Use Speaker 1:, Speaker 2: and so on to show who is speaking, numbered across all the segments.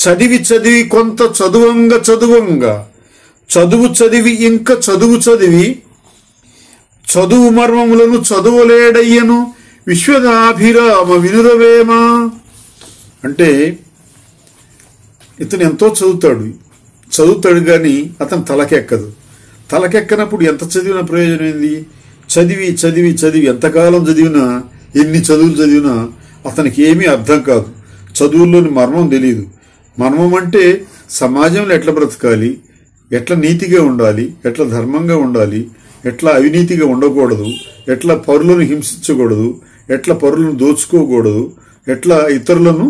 Speaker 1: చదివి చదివి కొంత చదువంగ చదువంగా చదువు చదివి ఇంకా చదువు చదివి చదువు మర్మములను చదువులేడయ్యను విశ్వదాభిరామ వినురవేమ. అంటే ఇతను ఎంతో చదువుతాడు కానీ అతను తలకెక్కదు. తలకెక్కనప్పుడు ఎంత చదివినా ప్రయోజనం ఏంది? చదివి చదివి చదివి ఎంతకాలం చదివినా, ఎన్ని చదువులు చదివినా అతనికి ఏమీ అర్థం కాదు. చదువుల్లోని మర్మం తెలియదు. మర్మం అంటే సమాజంలో ఎట్లా బ్రతకాలి, ఎట్లా నీతిగా ఉండాలి, ఎట్లా ధర్మంగా ఉండాలి, ఎట్లా అవినీతిగా ఉండకూడదు, ఎట్లా పరులను హింసించకూడదు, ఎట్లా పరులను దోచుకోకూడదు, ఎట్లా ఇతరులను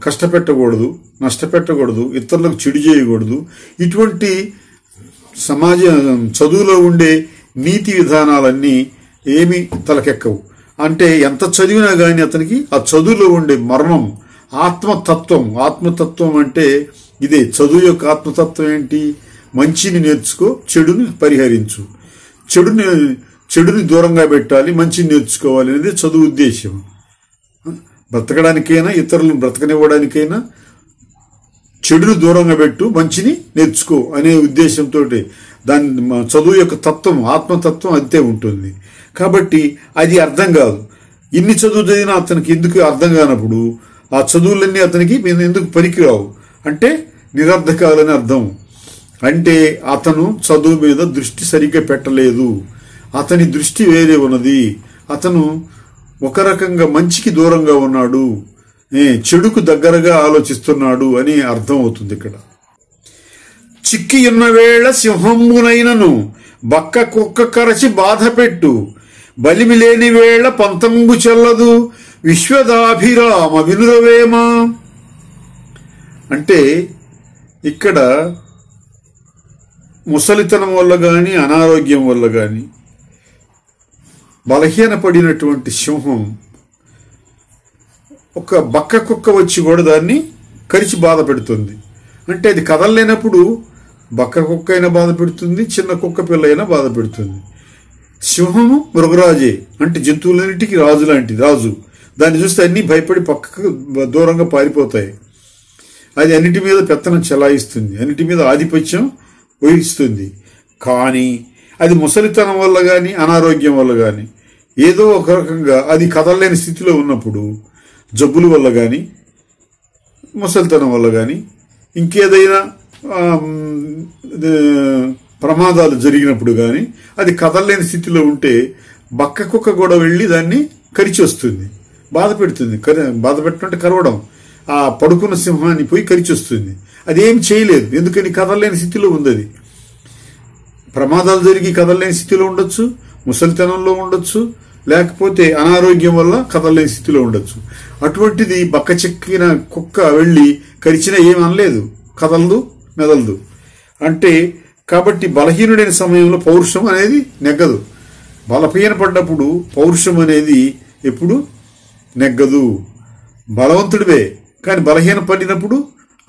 Speaker 1: కష్టపెట్టకూడదు, నష్టపెట్టకూడదు, ఇతరులకు చెడు చేయకూడదు. ఇటువంటి చదువులో ఉండే నీతి విధానాలన్నీ ఏమీ తలకెక్కవు. అంటే ఎంత చదివినా కానీ అతనికి ఆ చదువులో ఉండే మర్మం, ఆత్మతత్వం అంటే ఇదే. చదువు యొక్క ఆత్మతత్వం ఏంటి? మంచిని నేర్చుకో, చెడుని పరిహరించు, చెడుని దూరంగా పెట్టాలి, మంచిని నేర్చుకోవాలి అనేది చదువు ఉద్దేశం. బ్రతకడానికైనా, ఇతరులను బ్రతకనివ్వడానికైనా చెడును దూరంగా పెట్టు, మంచిని నేర్చుకో అనే ఉద్దేశంతో దాని చదువు యొక్క తత్వం, ఆత్మతత్వం అంతే ఉంటుంది. కాబట్టి అది అర్థం కాదు. ఇన్ని చదువు చదివినా అతనికి ఎందుకు అర్థం కానప్పుడు ఆ చదువులన్నీ అతనికి ఎందుకు పనికిరావు అంటే నిరర్ధకాలని అర్థం. అంటే అతను చదువు మీద దృష్టి సరిగ్గా పెట్టలేదు, అతని దృష్టి వేరే ఉన్నది, అతను ఒక రకంగా మంచికి దూరంగా ఉన్నాడు, చెడుకు దగ్గరగా ఆలోచిస్తున్నాడు అని అర్థం అవుతుంది ఇక్కడ. చిక్కి ఉన్న వేళ సింహంబునైనను బక్క కుక్క కరచి బాధ పెట్టు, బలిమి లేని వేళ పంతంబు చెల్లదు విశ్వదాభిరామ వినురవేమ. అంటే ఇక్కడ ముసలితనం వల్ల కానీ, అనారోగ్యం వల్ల కానీ బలహీనపడినటువంటి సింహం ఒక బక్క కుక్క వచ్చి కూడా దాన్ని కరిచి బాధ పెడుతుంది. అంటే అది కదలలేనప్పుడు బక్క కుక్క అయినా బాధ పెడుతుంది, చిన్న కుక్క పిల్ల అయినా బాధ పెడుతుంది. సింహము మృగరాజే, అంటే జంతువులన్నిటికీ రాజు లాంటిది, రాజు. దాన్ని చూస్తే అన్నీ భయపడి పక్కకు దూరంగా పారిపోతాయి. అది అన్నిటి మీద పెత్తనం చెలాయిస్తుంది, అన్నిటి మీద ఆధిపత్యం వహిస్తుంది. కానీ అది ముసలితనం వల్ల కానీ, అనారోగ్యం వల్ల కానీ, ఏదో ఒక రకంగా అది కదలలేని స్థితిలో ఉన్నప్పుడు, జబ్బుల వల్ల కానీ, ముసలితనం వల్ల కానీ, ఇంకేదైనా ప్రమాదాలు జరిగినప్పుడు కానీ అది కదలలేని స్థితిలో ఉంటే బక్క కుక్క కూడా వెళ్ళి దాన్ని కరిచి వస్తుంది, బాధ పెడుతుంది. బాధ పెట్టినట్టు కరవడం, ఆ పడుకున్న సింహాన్ని పోయి కరిచి వస్తుంది. అదేం చేయలేదు, ఎందుకని కదలలేని స్థితిలో ఉంది. అది ప్రమాదాలు జరిగి కదలలేని స్థితిలో ఉండొచ్చు, ముసలితనంలో ఉండొచ్చు, లేకపోతే అనారోగ్యం వల్ల కదలలేని స్థితిలో ఉండొచ్చు. అటువంటిది బక్క చెక్కిన కుక్క వెళ్ళి కరిచినా ఏమనలేదు, కదలదు, మెదలదు. అంటే కాబట్టి బలహీనుడైన సమయంలో పౌరుషం అనేది నెగ్గదు. బలహీన పడ్డప్పుడు పౌరుషం అనేది ఎప్పుడు నెగ్గదు. బలవంతుడివే కానీ బలహీన పడినప్పుడు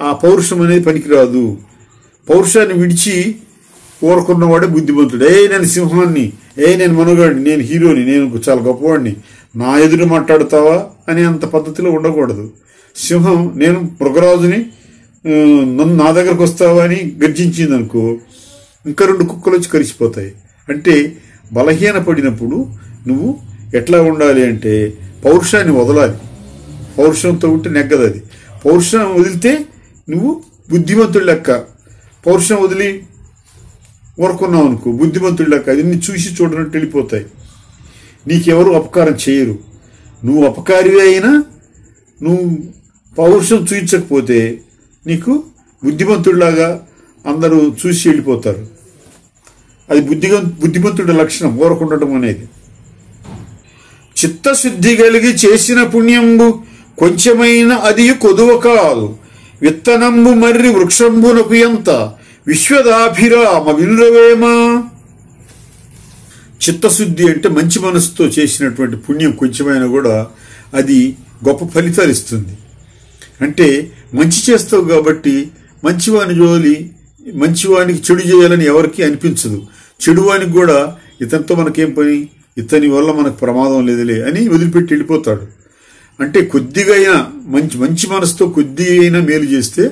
Speaker 1: ఆ పౌరుషం అనేది పనికిరాదు. పౌరుషాన్ని విడిచి కోరుకున్నవాడే బుద్ధిమంతుడు. నేను సింహాన్ని, నేను మనగాడిని, నేను హీరోని, నేను చాలా గొప్పవాడిని, నా ఎదురు మాట్లాడుతావా అని అంత పద్ధతిలో ఉండకూడదు. సింహం నేను మృగరాజుని, నన్ను నా దగ్గరకు వస్తావా అని గర్జించింది అనుకో, ఇంకా 2 కుక్కలు వచ్చి కరిచిపోతాయి. అంటే బలహీన పడినప్పుడు నువ్వు ఎట్లా ఉండాలి అంటే పౌరుషాన్ని వదలాలి. పౌరుషంతో ఉంటే నెగ్గదు అది. పౌరుషం వదిలితే నువ్వు బుద్ధిమంతుడి లెక్క. పౌరుషం వదిలి ఊరుకున్నావు అనుకో, బుద్ధిమంతుడి లెక్క అన్ని చూసి చూడనట్టు వెళ్ళిపోతాయి. నీకెవరు అపకారం చేయరు. నువ్వు అపకారివే అయినా నువ్వు పౌరుషం చూపించకపోతే నీకు బుద్ధిమంతుడిలాగా అందరూ చూసి వెళ్ళిపోతారు. అది బుద్ధిమంతుడి లక్షణం, ఊరకుండటం అనేది. చిత్తశుద్ధి కలిగి చేసిన పుణ్యంబు కొంచెమైన అది కొదువ కాదు, విత్తనంబు మర్రి వృక్షంబునకు ఎంత విశ్వదాభిరామ వినురవేమ. చిత్తశుద్ధి అంటే మంచి మనసుతో చేసినటువంటి పుణ్యం కొంచెమైనా కూడా అది గొప్ప ఫలితాలు ఇస్తుంది. అంటే మంచి చేస్తావు కాబట్టి మంచివాని జోలి, మంచివానికి చెడు చేయాలని ఎవరికి అనిపించదు. చెడువానికి కూడా ఇతనితో మనకేం పని, ఇతని వల్ల మనకు ప్రమాదం లేదులే అని వదిలిపెట్టి వెళ్ళిపోతాడు. అంటే కొద్దిగా అయినా మంచి మనసుతో కొద్దిగా అయినా మేలు చేస్తే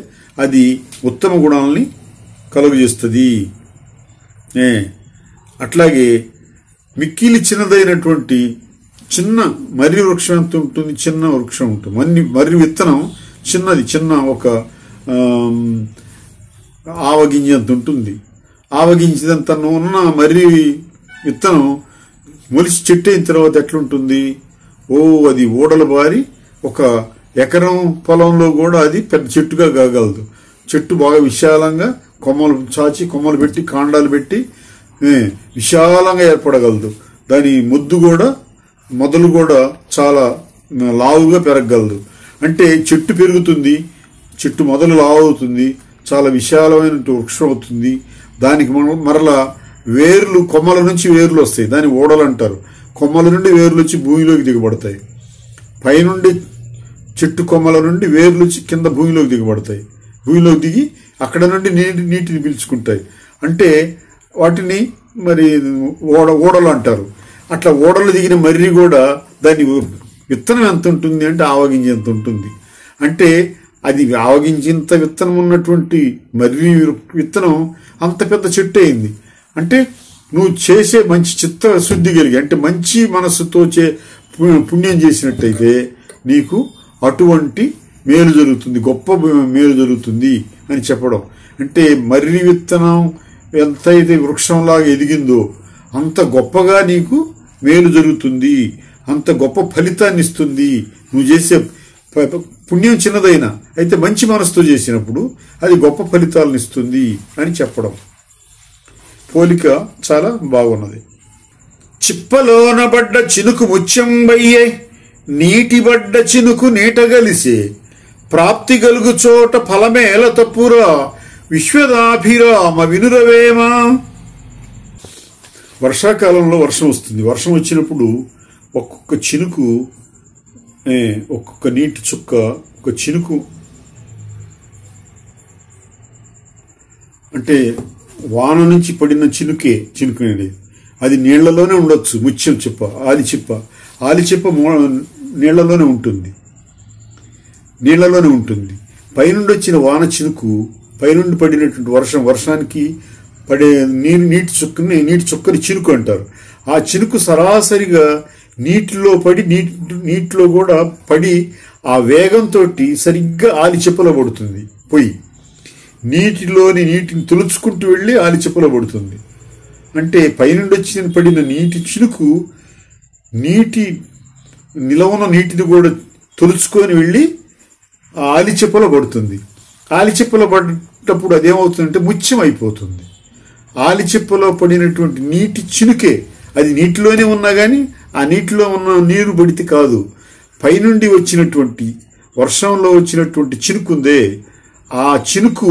Speaker 1: అది ఉత్తమ గుణాలని కలుగజేస్తుంది. అట్లాగే మిక్కిలి చిన్నదైనటువంటి చిన్న మర్రి వృక్షం ఎంత ఉంటుంది? చిన్న వృక్షం ఉంటుంది. మర్రి విత్తనం చిన్న ఒక ఆవగింజ అంత ఉంటుంది. ఆవగింజంత ఉన్న మర్రి విత్తనం మొలిసి చెట్టు అయిన తర్వాత ఎట్లుంటుంది? అది ఊడల బారి ఒక ఎకరం పొలంలో కూడా అది పెద్ద చెట్టుగా కాగలదు. చెట్టు బాగా విశాలంగా కొమ్మలు చాచి కొమ్మలు పెట్టి కాండాలు పెట్టి విశాలంగా ఏర్పడగలదు. దాని మొదలు కూడా చాలా లావుగా పెరగగలదు. అంటే చెట్టు పెరుగుతుంది, చెట్టు మొదలు లావు అవుతుంది, చాలా విశాలమైన వృక్షం అవుతుంది. దానికి మరలా వేర్లు, కొమ్మల నుంచి వేర్లు వస్తాయి, దాన్ని ఓడలు అంటారు. కొమ్మల నుండి వేర్లు వచ్చి భూమిలోకి దిగబడతాయి. పైనుండి చెట్టు కొమ్మల నుండి వేర్లు వచ్చి కింద భూమిలోకి దిగబడతాయి. భూమిలోకి దిగి అక్కడ నుండి నీటిని పీల్చుకుంటాయి. అంటే వాటిని మరి ఓడలు అంటారు. అట్లా ఓడలు దిగిన మర్రి కూడా దాని విత్తనం ఎంత ఉంటుంది అంటే ఆవగింజ ఎంత ఉంటుంది. అంటే అది ఆవగింజంత విత్తనం ఉన్నటువంటి మర్రి విత్తనం అంత పెద్ద చెట్టు అయింది. అంటే నువ్వు చేసే మంచి చిత్తశుద్ధి కలిగి, అంటే మంచి మనస్సుతో పుణ్యం చేసినట్టయితే నీకు అటువంటి మేలు జరుగుతుంది, గొప్ప మేలు జరుగుతుంది అని చెప్పడం. అంటే మర్రి విత్తనం ఎంతైతే వృక్షంలాగా ఎదిగిందో అంత గొప్పగా నీకు మేలు జరుగుతుంది, అంత గొప్ప ఫలితాన్ని ఇస్తుంది. నువ్వు చేసే పుణ్యం చిన్నదైనా అయితే మంచి మనసుతో చేసినప్పుడు అది గొప్ప ఫలితాలను ఇస్తుంది అని చెప్పడం. పోలిక చాలా బాగున్నది. చిప్పలోన పడ్డ చినుకు ముత్యం బయ్యే, నీటి పడ్డ చినుకు నీటగలిసే, ప్రాప్తి గలుగు చోట ఫలమేల తప్పురా, విశ్వదాభిరామ వినురవేమా. వర్షాకాలంలో వర్షం వస్తుంది. వర్షం వచ్చినప్పుడు ఒక్కొక్క చినుకు, ఒక్కొక్క నీటి చుక్క, ఒక చినుకు, అంటే వాన నుంచి పడిన చినుకునేది అది నీళ్లలోనే ఉండొచ్చు. ముత్యం చిప్ప, ఆలిచిప్ప నీళ్లలోనే ఉంటుంది. పైనుండి వచ్చిన వాన చినుకు, పైనుండి పడినటువంటి వర్షానికి పడే నీటి చుక్కని చినుకు అంటారు. ఆ చినుకు సరాసరిగా నీటిలో పడి నీటిలో కూడా పడి ఆ వేగంతో సరిగ్గా ఆలిచిప్పలో పడుతుంది. నీటిని తులుచుకుంటూ వెళ్ళి ఆలిచిప్పలో పడుతుంది. అంటే పైనుండి వచ్చిన పడిన నీటి చినుకు నిలవన నీటిని కూడా తులుచుకొని వెళ్ళి ఆ ఆలిచిప్పలో పడుతుంది. ఆలిచిప్పలో పడ్డప్పుడు అదేమవుతుందంటే ముత్యం అయిపోతుంది. ఆలిచిప్పలో పడినటువంటి నీటి చినుకే, అది నీటిలోనే ఉన్నా కానీ ఆ నీటిలో ఉన్న నీరు పడితే కాదు, పైనుండి వచ్చినటువంటి వర్షంలో వచ్చినటువంటి చినుకుందే, ఆ చినుకు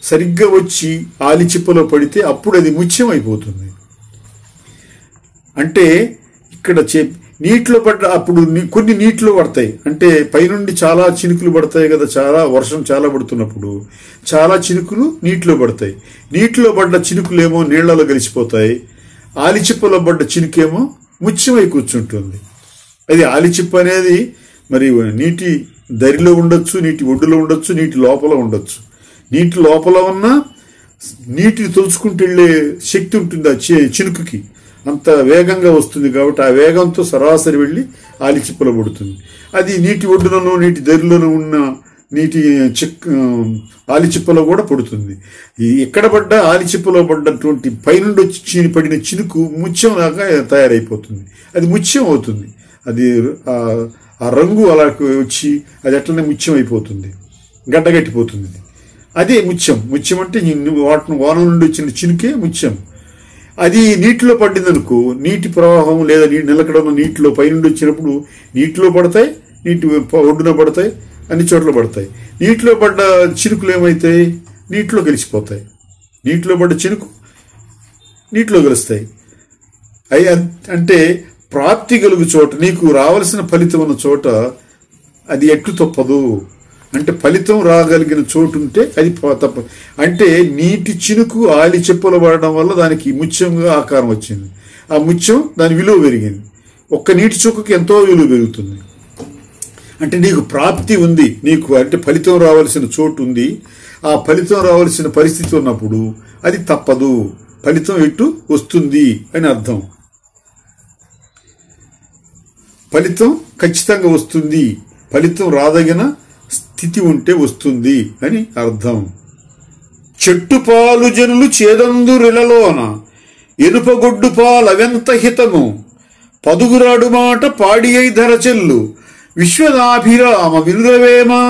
Speaker 1: సరిగ్గా వచ్చి ఆలిచిప్పలో పడితే అప్పుడు అది ముత్యం అయిపోతుంది. అంటే ఇక్కడ నీటిలో పడ్డ అప్పుడు కొన్ని నీటిలో పడతాయి. అంటే పైనుండి చాలా చినుకులు పడతాయి కదా, వర్షం చాలా పడుతున్నప్పుడు చాలా చినుకులు నీటిలో పడతాయి. నీటిలో పడ్డ చినుకులేమో నీళ్లలో కలిసిపోతాయి. ఆలిచిప్పలో పడ్డ చినుకేమో ముత్యమై కూర్చుంటుంది. అది ఆలిచిప్ప అనేది మరి నీటి దరిలో ఉండొచ్చు, నీటి ఒడ్డులో ఉండొచ్చు, నీటి లోపల ఉండొచ్చు. నీటి లోపల ఉన్న నీటిని తొలుచుకుంటూ వెళ్ళే శక్తి ఉంటుంది ఆ చినుకుకి, అంత వేగంగా వస్తుంది. కాబట్టి ఆ వేగంతో సరాసరి వెళ్ళి ఆలిచిప్పలో పడుతుంది. అది నీటి ఒడ్డులోనూ నీటి దరిలోనూ ఉన్న ఆలిచిప్పలో కూడా పడుతుంది. ఎక్కడ పడ్డ ఆలిచిప్పలో పడ్డటువంటి పైనుండి వచ్చి పడిన చినుకు ముత్యం లాగా తయారైపోతుంది. అది ముత్యం అవుతుంది. అది ఆ రంగు అలా వచ్చి అది అట్లనే ముత్యం అయిపోతుంది, గడ్డగట్టిపోతుంది. అదే ముత్యం అంటే వాన నుండి వచ్చిన చినుకే ముత్యం. అది నీటిలో పడిందనుకో, నీటి ప్రవాహం లేదా నిలకడ నీటిలో పైనుండి వచ్చినప్పుడు నీటిలో పడతాయి, నీటి ఒడ్డున పడతాయి, అన్ని చోట్ల పడతాయి. నీటిలో పడ్డ చినుకులు ఏమైతాయి? నీటిలో కలిసిపోతాయి. నీటిలో పడ్డ చినుకు నీటిలో కలుస్తాయి. అంటే ప్రాప్తి కలుగు చోట, నీకు రావాల్సిన ఫలితం ఉన్న చోట అది ఎట్టు తప్పదు. అంటే ఫలితం రాగలిగిన చోటు ఉంటే అది తప్ప. అంటే నీటి చినుకు ఆలిచిప్పలో పడడం వల్ల దానికి ముత్యంగా ఆకారం వచ్చింది. ఆ ముత్యం దాని విలువ పెరిగింది. ఒక్క నీటి చుక్కకి ఎంతో విలువ పెరుగుతుంది. అంటే నీకు ప్రాప్తి ఉంది, నీకు అంటే ఫలితం రావాల్సిన చోటు ఉంది. ఆ ఫలితం రావాల్సిన పరిస్థితి ఉన్నప్పుడు అది తప్పదు, ఫలితం ఎటు వస్తుంది అని అర్థం. ఫలితం ఖచ్చితంగా వస్తుంది, ఫలితం రాదగిన స్థితి ఉంటే వస్తుంది అని అర్థం. చెట్టు పాలు జనులు చేదందురిలలోన ఎనుపగొడ్డు పాలవెంత హితము, పదుగురాడు మాట పాడి అయి ధరచెల్లు విశ్వదాభిరామ వినురవేమా.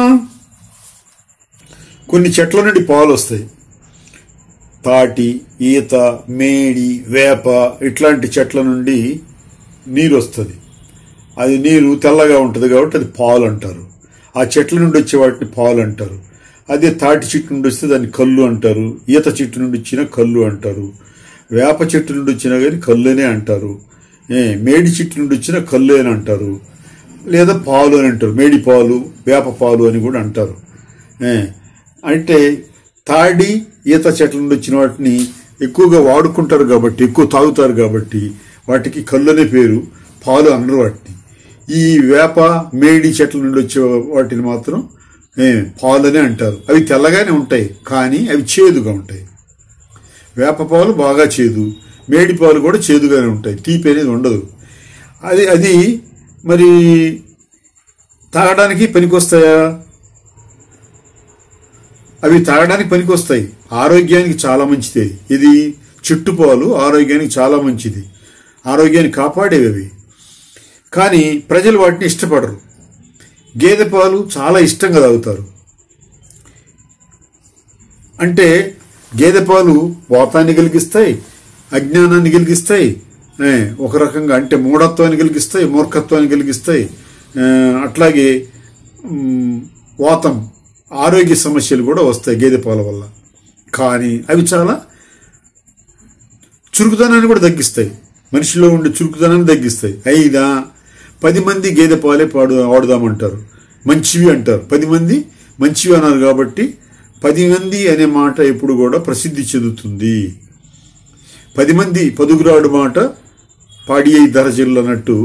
Speaker 1: కొన్ని చెట్ల నుండి పాలు వస్తాయి. తాటి, ఈత, మేడి, వేప ఇట్లాంటి చెట్ల నుండి నీరు వస్తుంది. అది నీరు తెల్లగా ఉంటుంది కాబట్టి అది పాలు అంటారు. ఆ చెట్ల నుండి వచ్చే వాటిని పాలు అంటారు. అదే తాటి చెట్టు నుండి వస్తే దాన్ని కళ్ళు అంటారు. ఈత చెట్టు నుండి వచ్చిన కళ్ళు అంటారు. వేప చెట్టు నుండి వచ్చినా కానీ కళ్ళునే అంటారు. మేడి చెట్టు నుండి వచ్చిన కళ్ళు అని అంటారు, లేదా పాలు అని అంటారు. మేడి పాలు, వేప పాలు అని కూడా అంటారు. అంటే తాడి, ఈత చెట్ల నుండి వచ్చిన వాటిని ఎక్కువగా వాడుకుంటారు కాబట్టి, ఎక్కువ తాగుతారు కాబట్టి వాటికి కళ్ళు అనే పేరు, పాలు అనరు వాటిని. ఈ వేప, మేడి చెట్ల నుండి వచ్చే వాటిని మాత్రం పాలనే అంటారు. అవి తెల్లగానే ఉంటాయి కానీ అవి చేదుగా ఉంటాయి. వేప పాలు బాగా చేదు, మేడి పాలు కూడా చేదుగానే ఉంటాయి, తీపి అనేది ఉండదు. అది మరి తాగడానికి పనికొస్తాయా? అవి తాగడానికి పనికొస్తాయి, ఆరోగ్యానికి చాలా మంచిది. ఇది చెట్టు పాలు ఆరోగ్యానికి చాలా మంచిది, ఆరోగ్యాన్ని కాపాడేవి అవి. కానీ ప్రజలు వాటిని ఇష్టపడరు. గేదె పాలు చాలా ఇష్టంగా తాగుతారు. అంటే గేదె పాలు వాతాన్ని కలిగిస్తాయి, అజ్ఞానాన్ని కలిగిస్తాయి, ఒక రకంగా అంటే మూఢత్వాన్ని కలిగిస్తాయి, మూర్ఖత్వాన్ని కలిగిస్తాయి. అట్లాగే వాతం, ఆరోగ్య సమస్యలు కూడా వస్తాయి గేదె పాల వల్ల. కానీ అవి చాలా చురుకుదనాన్ని కూడా తగ్గిస్తాయి, మనిషిలో ఉండే చురుకుదనాన్ని తగ్గిస్తాయి. అయినా 10 మంది గేదె పాలే వాడుదామంటారు, మంచివి అంటారు. 10 మంది మంచివి అన్నారు కాబట్టి 10 మంది అనే మాట ఎప్పుడు కూడా ప్రసిద్ధి చెందుతుంది. 10 మంది పదుగురాడు మాట పాడి అయి ధరచెల్లు అన్నట్టు